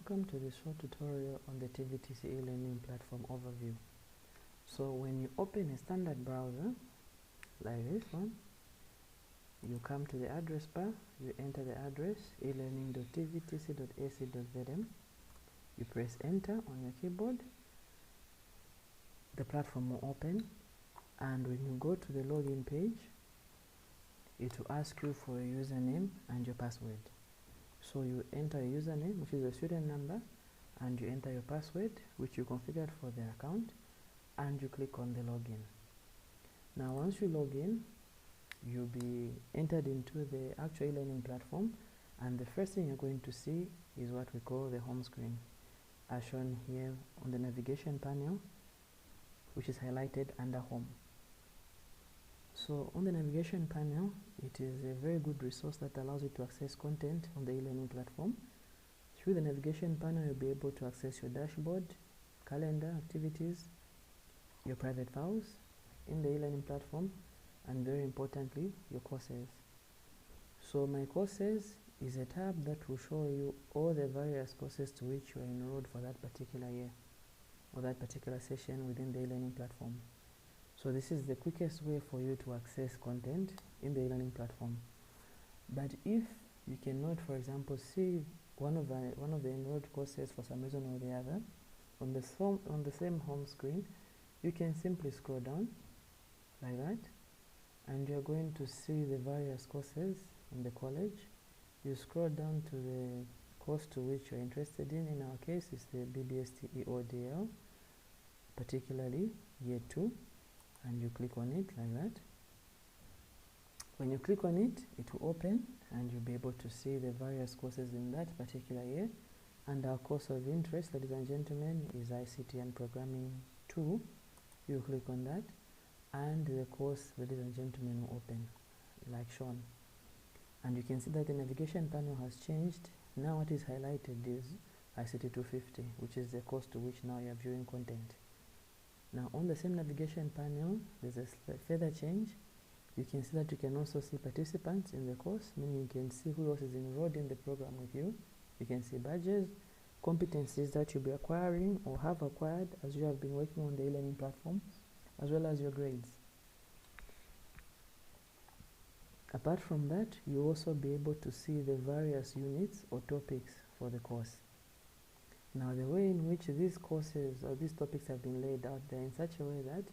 welcome to this short tutorial on the TVTC e-learning platform overview. So when you open a standard browser like this one, you come to the address bar, you enter the address elearning.tvtc.ac.zm, you press enter on your keyboard, the platform will open, and when you go to the login page, it will ask you for a username and your password. So you enter a username, which is a student number, and you enter your password, which you configured for the account, and you click on the login. Now once you log in, you'll be entered into the actual e-learning platform, and the first thing you're going to see is what we call the home screen, as shown here on the navigation panel, which is highlighted under home. So on the navigation panel, it is a very good resource that allows you to access content on the e-learning platform. Through the navigation panel, you'll be able to access your dashboard, calendar, activities, your private files in the e-learning platform, and very importantly, your courses. So my courses is a tab that will show you all the various courses to which you are enrolled for that particular year or that particular session within the e-learning platform. So this is the quickest way for you to access content in the e-learning platform. But if you cannot, for example, see one of the enrolled courses for some reason or the other, on the same home screen, you can simply scroll down like that, and you're going to see the various courses in the college. You scroll down to the course to which you're interested in. In our case, it's the BBST EODL, particularly Year 2. And you click on it like that. When you click on it, it will open and you'll be able to see the various courses in that particular year. And our course of interest, ladies and gentlemen, is ICT and Programming 2. You click on that and the course, ladies and gentlemen, will open like shown. And you can see that the navigation panel has changed. Now what is highlighted is ICT 250, which is the course to which now you're viewing content. Now on the same navigation panel, there's a further change. You can see that you can also see participants in the course, meaning you can see who else is enrolled in the program with you. You can see badges, competencies that you'll be acquiring or have acquired as you have been working on the e-learning platform, as well as your grades. Apart from that, you'll also be able to see the various units or topics for the course. Now the way in which these courses or these topics have been laid out, they're in such a way that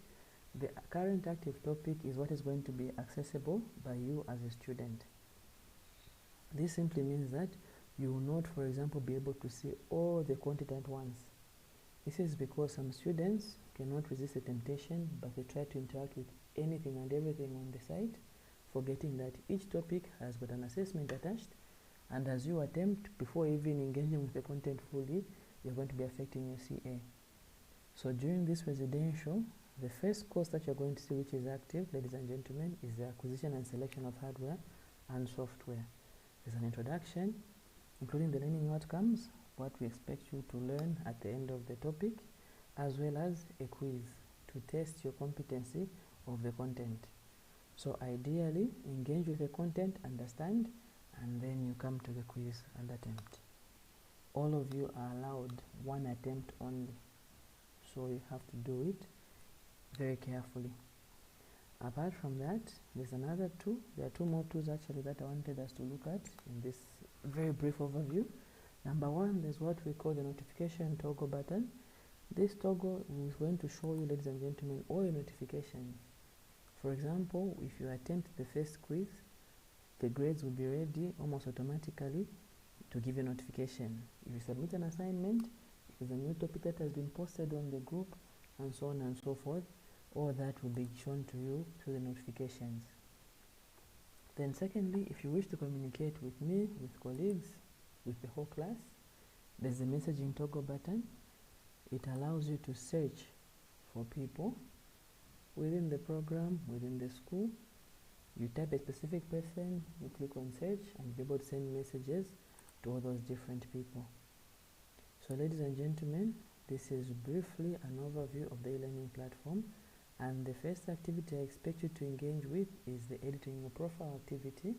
the current active topic is what is going to be accessible by you as a student. This simply means that you will not, for example, be able to see all the content at once. This is because some students cannot resist the temptation, but they try to interact with anything and everything on the site, forgetting that each topic has got an assessment attached, and as you attempt, before even engaging with the content fully, you're going to be affecting your CA. So during this residential, the first course that you're going to see which is active, ladies and gentlemen, is the acquisition and selection of hardware and software. There's an introduction, including the learning outcomes, what we expect you to learn at the end of the topic, as well as a quiz to test your competency of the content. So ideally, engage with the content, understand, and then you come to the quiz and attempt. All of you are allowed one attempt only, so you have to do it very carefully. Apart from that, there's another two. There are two more tools actually that I wanted us to look at in this very brief overview. Number one, there's what we call the notification toggle button. This toggle is going to show you, ladies and gentlemen, all your notifications. For example, if you attempt the first quiz, the grades will be ready almost automatically to give you a notification. If you submit an assignment, if there's a new topic that has been posted on the group, and so on and so forth, all that will be shown to you through the notifications. Then secondly, if you wish to communicate with me, with colleagues, with the whole class, there's the messaging toggle button. It allows you to search for people within the program, within the school. You type a specific person, you click on search, and you'll be able to send messages to all those different people. So ladies and gentlemen, this is briefly an overview of the e-learning platform, and the first activity I expect you to engage with is the editing your profile activity,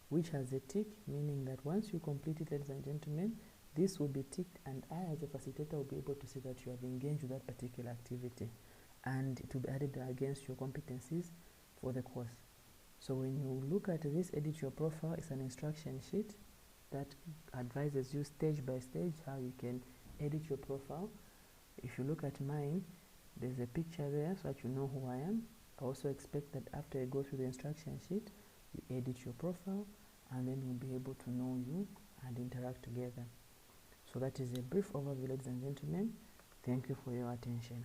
which has a tick, meaning that once you complete it, ladies and gentlemen, this will be ticked, and I as a facilitator will be able to see that you have engaged with that particular activity, and it will be added against your competencies for the course. So when you look at this edit your profile, it's an instruction sheet that advises you stage by stage how you can edit your profile. If you look at mine, there's a picture there so that you know who I am. I also expect that after you go through the instruction sheet, you edit your profile, and then we'll be able to know you and interact together. So that is a brief overview, ladies and gentlemen. Thank you for your attention.